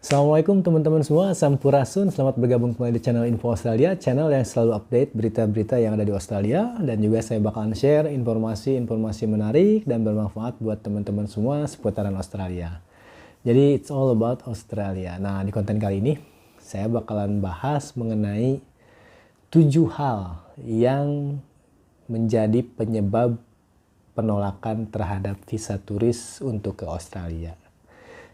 Assalamualaikum teman-teman semua, Sampurasun. Selamat bergabung kembali di channel Info Australia, channel yang selalu update berita-berita yang ada di Australia. Dan juga saya bakalan share informasi-informasi menarik dan bermanfaat buat teman-teman semua seputaran Australia. Jadi it's all about Australia. Nah, di konten kali ini saya bakalan bahas mengenai 7 hal yang menjadi penyebab penolakan terhadap visa turis untuk ke Australia.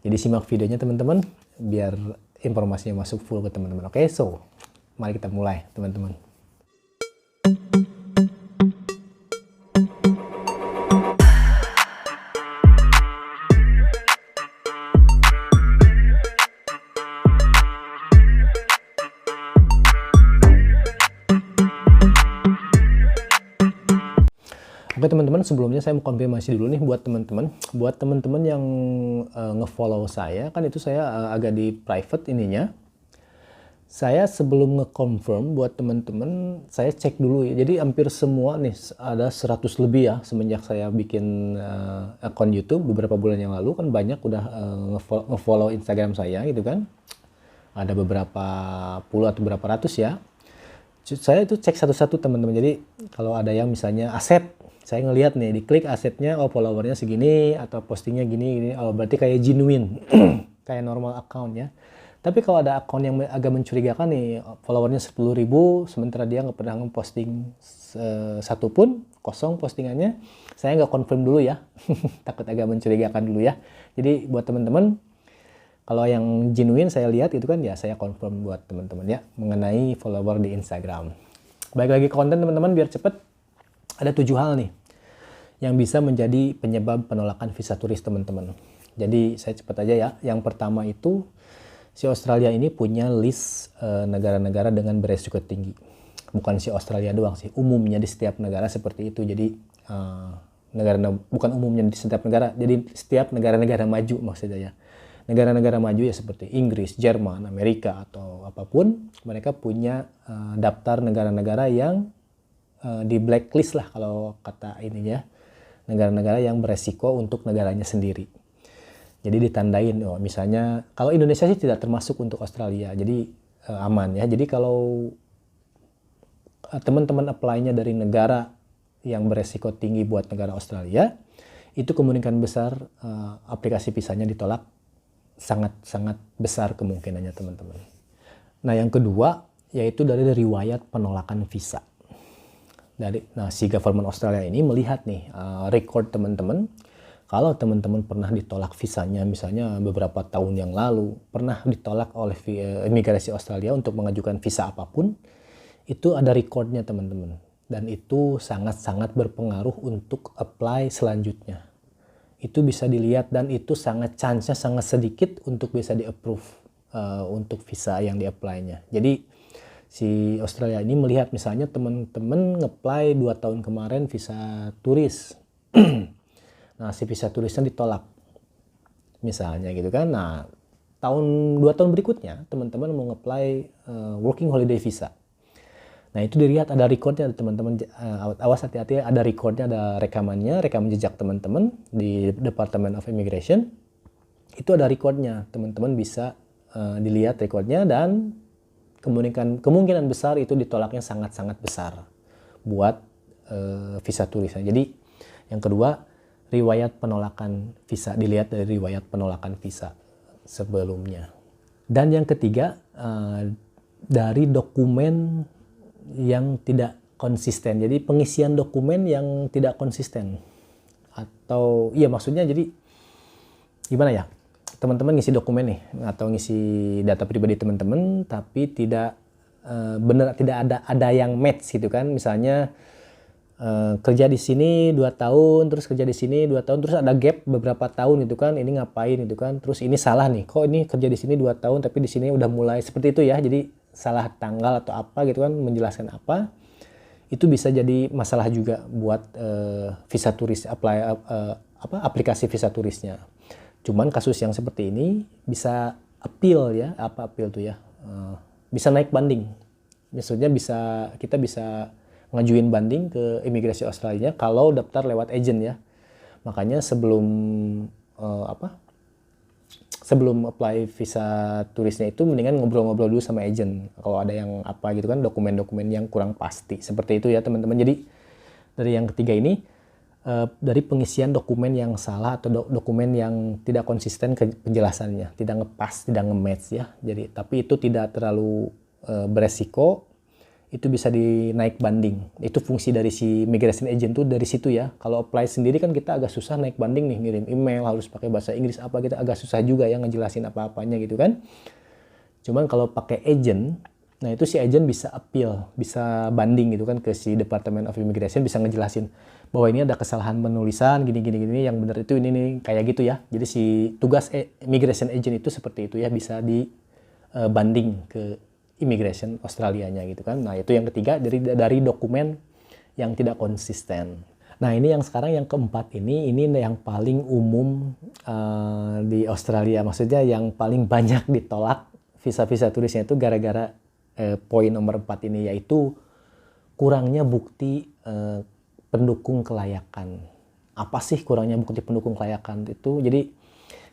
Jadi simak videonya teman-teman biar informasinya masuk full ke teman-teman. Oke, so mari kita mulai teman-teman. Oke teman-teman, sebelumnya saya mau konfirmasi dulu nih buat teman-teman yang nge-follow saya, kan itu saya agak di private ininya. Saya sebelum nge-confirm buat teman-teman, saya cek dulu ya. Jadi hampir semua nih ada 100 lebih ya semenjak saya bikin akun YouTube beberapa bulan yang lalu, kan banyak udah nge-follow Instagram saya gitu kan. Ada beberapa puluh atau berapa ratus ya. Saya itu cek satu-satu teman-teman. Jadi kalau ada yang misalnya aset, saya ngelihat nih, diklik asetnya, oh followernya segini, atau postingnya gini, oh berarti kayak genuine, kayak normal account ya. Tapi kalau ada akun yang agak mencurigakan nih, followernya 10.000, sementara dia nggak pernah nge-posting satu pun, kosong postingannya, saya nggak confirm dulu ya, takut agak mencurigakan dulu ya. Jadi buat teman-teman, kalau yang genuine saya lihat itu kan ya saya confirm buat teman-teman ya, mengenai follower di Instagram. Baik lagi ke konten teman-teman biar cepet. Ada 7 hal nih yang bisa menjadi penyebab penolakan visa turis teman-teman. Jadi saya cepat aja ya. Yang pertama itu si Australia ini punya list negara-negara dengan beresiko tinggi. Bukan si Australia doang sih, umumnya di setiap negara seperti itu. Jadi bukan umumnya di setiap negara, jadi setiap negara-negara maju maksudnya ya. Negara-negara maju ya seperti Inggris, Jerman, Amerika atau apapun, mereka punya daftar negara-negara yang di blacklist lah kalau kata ininya, negara-negara yang beresiko untuk negaranya sendiri. Jadi ditandain, oh misalnya kalau Indonesia sih tidak termasuk untuk Australia, jadi aman ya. Jadi kalau teman-teman apply-nya dari negara yang beresiko tinggi buat negara Australia, itu kemungkinan besar aplikasi visanya ditolak, sangat-sangat besar kemungkinannya teman-teman. Nah yang kedua yaitu dari riwayat penolakan visa. Nah, si government Australia ini melihat nih record teman-teman. Kalau teman-teman pernah ditolak visanya, misalnya beberapa tahun yang lalu, pernah ditolak oleh imigrasi Australia untuk mengajukan visa apapun, itu ada recordnya teman-teman. Dan itu sangat-sangat berpengaruh untuk apply selanjutnya. Itu bisa dilihat dan itu chance-nya sangat sedikit untuk bisa di-approve untuk visa yang di-apply-nya. Jadi si Australia ini melihat misalnya teman-teman nge-apply 2 tahun kemarin visa turis. Nah, si visa turisnya ditolak. Misalnya gitu kan. Nah, 2 tahun berikutnya teman-teman mau nge-apply working holiday visa. Nah, itu dilihat ada recordnya teman-teman. Awas hati-hati, ada recordnya, ada rekamannya, rekam jejak teman-teman di Department of Immigration. Itu ada recordnya. Teman-teman bisa dilihat recordnya dan kemungkinan besar itu ditolaknya sangat-sangat besar buat visa turisnya. Jadi yang kedua, riwayat penolakan visa, dilihat dari riwayat penolakan visa sebelumnya. Dan yang ketiga, dari dokumen yang tidak konsisten. Jadi pengisian dokumen yang tidak konsisten. Atau iya maksudnya jadi gimana ya? Teman-teman ngisi dokumen nih atau ngisi data pribadi teman-teman tapi tidak tidak ada yang match gitu kan. Misalnya kerja di sini 2 tahun, terus kerja di sini 2 tahun, terus ada gap beberapa tahun itu kan, ini ngapain itu kan, terus ini salah nih, kok ini kerja di sini 2 tahun tapi di sini udah mulai seperti itu ya. Jadi salah tanggal atau apa gitu kan, menjelaskan apa, itu bisa jadi masalah juga buat visa turis, aplikasi visa turisnya. Cuman kasus yang seperti ini bisa appeal ya, appeal tuh ya, bisa naik banding. Maksudnya kita bisa ngajuin banding ke imigrasi Australia kalau daftar lewat agent ya. Makanya sebelum sebelum apply visa turisnya itu mendingan ngobrol-ngobrol dulu sama agent kalau ada yang apa gitu kan, dokumen-dokumen yang kurang pasti seperti itu ya teman-teman. Jadi dari yang ketiga ini dari pengisian dokumen yang salah atau dokumen yang tidak konsisten ke penjelasannya, tidak ngepas, tidak nge-match ya. Jadi tapi itu tidak terlalu beresiko, itu bisa dinaik banding. Itu fungsi dari si migration agent tuh dari situ ya. Kalau apply sendiri kan kita agak susah naik banding nih, ngirim email harus pakai bahasa Inggris apa, kita agak susah juga ya ngejelasin apa-apanya gitu kan. Cuman kalau pakai agent, nah itu si agent bisa appeal, bisa banding gitu kan ke si Department of Immigration, bisa ngejelasin bahwa ini ada kesalahan penulisan gini yang benar itu ini kayak gitu ya. Jadi si tugas immigration agent itu seperti itu ya, bisa dibanding ke immigration Australianya gitu kan. Nah itu yang ketiga dari dokumen yang tidak konsisten. Nah ini yang sekarang yang keempat ini yang paling umum di Australia, maksudnya yang paling banyak ditolak visa-visa turisnya itu gara-gara poin nomor 4 ini, yaitu kurangnya bukti pendukung kelayakan. Apa sih kurangnya bukti pendukung kelayakan itu? Jadi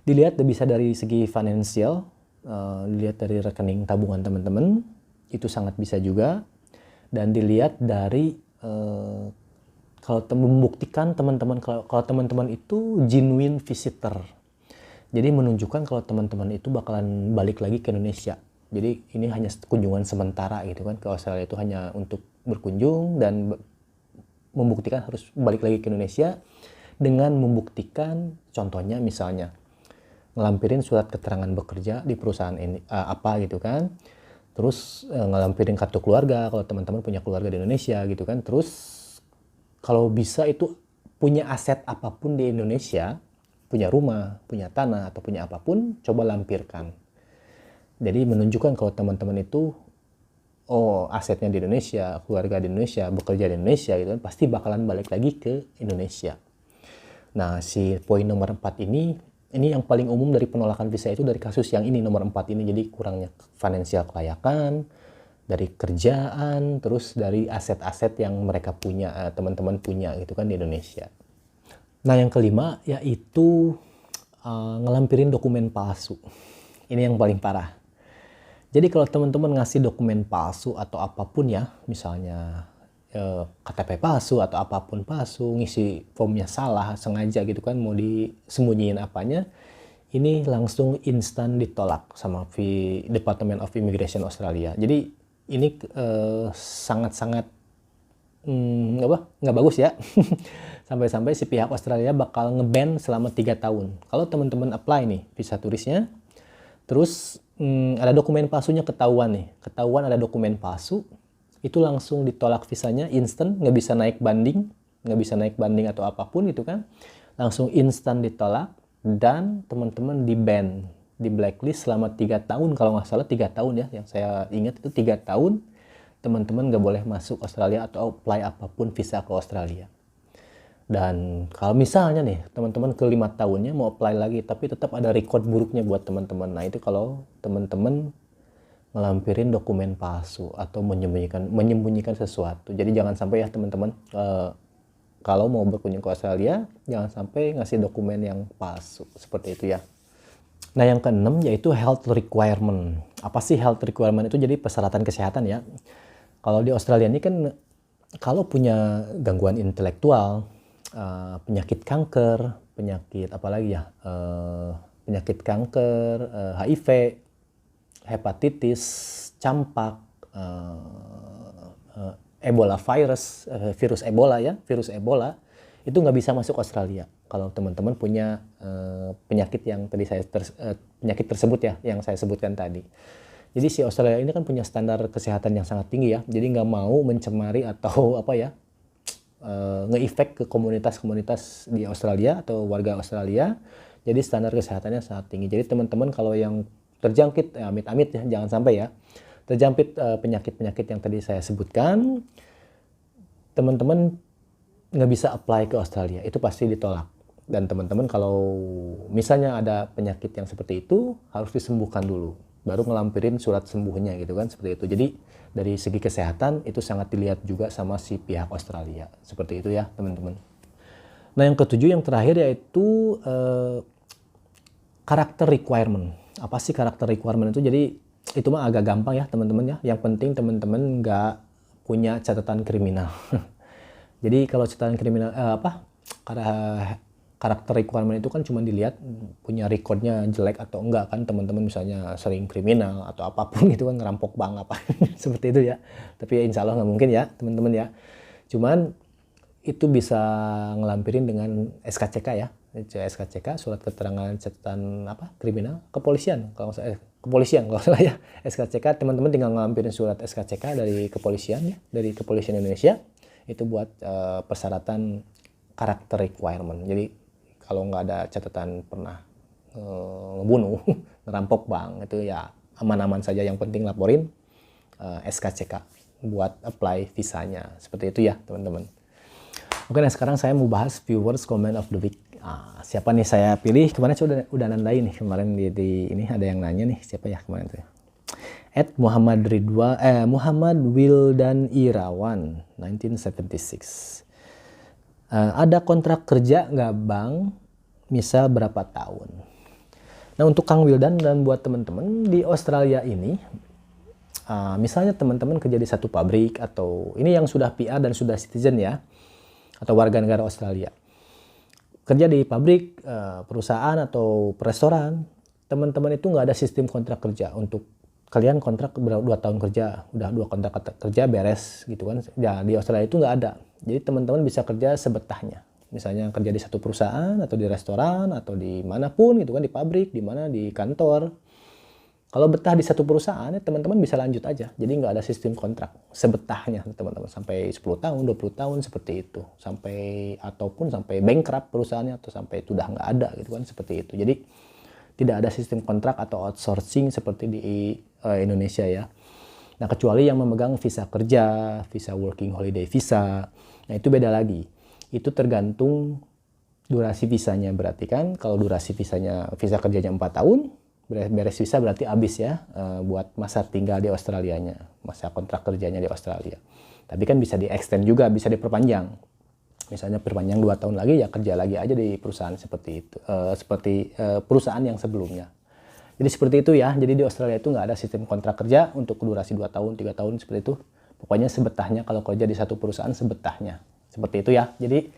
dilihat bisa dari segi financial, dilihat dari rekening tabungan teman-teman, itu sangat bisa juga. Dan dilihat dari kalau membuktikan teman-teman kalau teman-teman itu genuine visitor. Jadi menunjukkan kalau teman-teman itu bakalan balik lagi ke Indonesia. Jadi ini hanya kunjungan sementara gitu kan ke Australia, itu hanya untuk berkunjung dan membuktikan harus balik lagi ke Indonesia dengan membuktikan contohnya misalnya ngelampirin surat keterangan bekerja di perusahaan ini apa gitu kan. Terus ngelampirin kartu keluarga kalau teman-teman punya keluarga di Indonesia gitu kan. Terus kalau bisa itu punya aset apapun di Indonesia, punya rumah, punya tanah atau punya apapun, coba lampirkan. Jadi menunjukkan kalau teman-teman itu asetnya di Indonesia, keluarga di Indonesia, bekerja di Indonesia gitu kan, pasti bakalan balik lagi ke Indonesia. Nah, si poin nomor 4 ini yang paling umum dari penolakan visa itu dari kasus yang ini nomor 4 ini. Jadi kurangnya finansial kelayakan, dari kerjaan, terus dari aset-aset yang mereka punya, teman-teman punya gitu kan di Indonesia. Nah, yang kelima yaitu ngelampirin dokumen palsu. Ini yang paling parah. Jadi kalau teman-teman ngasih dokumen palsu atau apapun ya, misalnya KTP palsu atau apapun palsu, ngisi formnya salah sengaja gitu kan, mau disembunyiin apanya, ini langsung instan ditolak sama Department of Immigration Australia. Jadi ini sangat-sangat nggak bagus ya. Sampai-sampai si pihak Australia bakal nge-ban selama 3 tahun. Kalau teman-teman apply nih visa turisnya, terus ada dokumen palsunya ketahuan ada dokumen palsu, itu langsung ditolak visanya instan, nggak bisa naik banding atau apapun gitu kan, langsung instan ditolak dan teman-teman di-ban, di blacklist selama 3 tahun kalau nggak salah 3 tahun ya, yang saya ingat itu 3 tahun teman-teman nggak boleh masuk Australia atau apply apapun visa ke Australia. Dan kalau misalnya nih teman-teman ke 5 tahunnya mau apply lagi tapi tetap ada record buruknya buat teman-teman. Nah itu kalau teman-teman ngelampirin dokumen palsu atau menyembunyikan sesuatu. Jadi jangan sampai ya teman-teman kalau mau berkunjung ke Australia jangan sampai ngasih dokumen yang palsu seperti itu ya. Nah yang keenam yaitu health requirement. Apa sih health requirement itu? Jadi persyaratan kesehatan ya. Kalau di Australia ini kan kalau punya gangguan intelektual, penyakit kanker, penyakit apalagi ya, penyakit kanker, HIV, hepatitis, campak, Ebola virus, virus Ebola itu nggak bisa masuk Australia kalau teman-teman punya penyakit yang tadi penyakit tersebut ya yang saya sebutkan tadi. Jadi si Australia ini kan punya standar kesehatan yang sangat tinggi ya, jadi nggak mau mencemari atau nge-effect ke komunitas-komunitas di Australia atau warga Australia. Jadi standar kesehatannya sangat tinggi. Jadi teman-teman kalau yang terjangkit, amit-amit ya, jangan sampai ya, terjangkit penyakit-penyakit yang tadi saya sebutkan, teman-teman nggak bisa apply ke Australia, itu pasti ditolak. Dan teman-teman kalau misalnya ada penyakit yang seperti itu, harus disembuhkan dulu, baru ngelampirin surat sembuhnya gitu kan, seperti itu. Jadi dari segi kesehatan itu sangat dilihat juga sama si pihak Australia, seperti itu ya teman-teman. Nah yang ketujuh yang terakhir yaitu karakter requirement. Apa sih karakter requirement itu? Jadi itu mah agak gampang ya teman-teman ya. Yang penting teman-teman nggak punya catatan kriminal. Jadi kalau catatan kriminal karakter requirement itu kan cuma dilihat punya recordnya jelek atau enggak kan, teman-teman misalnya sering kriminal atau apapun gitu kan, ngerampok bank apa seperti itu ya. Tapi ya insya Allah nggak mungkin ya teman-teman ya. Cuman itu bisa ngelampirin dengan SKCK ya. SKCK, surat keterangan catatan kriminal, kepolisian kalau salah ya. SKCK, teman-teman tinggal ngelampirin surat SKCK dari kepolisian ya, dari kepolisian Indonesia. Itu buat persyaratan karakter requirement. Jadi kalau nggak ada catatan pernah ngebunuh, ngerampok bank, itu ya aman-aman saja. Yang penting laporin SKCK buat apply visanya. Seperti itu ya teman-teman. Oke, nah sekarang saya mau bahas viewers comment of the week. Siapa nih saya pilih? Kemarin saya udah nandain nih, kemarin di ini ada yang nanya nih, siapa ya kemarin tuh? Muhammad Wildan Irawan 1976. Ada kontrak kerja nggak bang? Misal berapa tahun? Nah untuk Kang Wildan dan buat teman-teman di Australia ini, misalnya teman-teman kerja di satu pabrik atau ini yang sudah PR dan sudah citizen ya, atau warga negara Australia. Kerja di pabrik, perusahaan atau restoran, teman-teman itu nggak ada sistem kontrak kerja. Untuk kalian kontrak 2 tahun kerja, udah 2 kontrak kerja beres gitu kan. Ya, di Australia itu nggak ada. Jadi teman-teman bisa kerja sebetahnya. Misalnya kerja di satu perusahaan atau di restoran atau di manapun gitu kan, di pabrik, di mana, di kantor. Kalau betah di satu perusahaan, ya teman-teman bisa lanjut aja. Jadi nggak ada sistem kontrak sebetahnya teman-teman sampai 10 tahun, 20 tahun seperti itu. Ataupun sampai bankrupt perusahaannya atau sampai itu udah nggak ada gitu kan, seperti itu. Jadi tidak ada sistem kontrak atau outsourcing seperti di Indonesia ya. Nah kecuali yang memegang visa kerja, visa working holiday visa, nah itu beda lagi. Itu tergantung durasi visanya, berarti kan kalau durasi visa kerjanya 4 tahun, beres visa berarti habis ya buat masa tinggal di Australianya, masa kontrak kerjanya di Australia. Tapi kan bisa di-extend juga, bisa diperpanjang. Misalnya perpanjang 2 tahun lagi ya kerja lagi aja di perusahaan seperti itu, perusahaan yang sebelumnya. Jadi seperti itu ya. Jadi di Australia itu nggak ada sistem kontrak kerja untuk durasi 2 tahun, 3 tahun seperti itu. Pokoknya sebetahnya, kalau kerja di satu perusahaan sebetahnya. Seperti itu ya. Jadi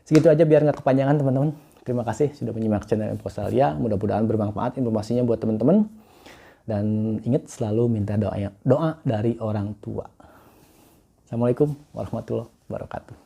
segitu aja biar nggak kepanjangan teman-teman. Terima kasih sudah menyimak channel Info Australia. Mudah-mudahan bermanfaat informasinya buat teman-teman. Dan ingat selalu minta doa dari orang tua. Assalamualaikum warahmatullahi wabarakatuh.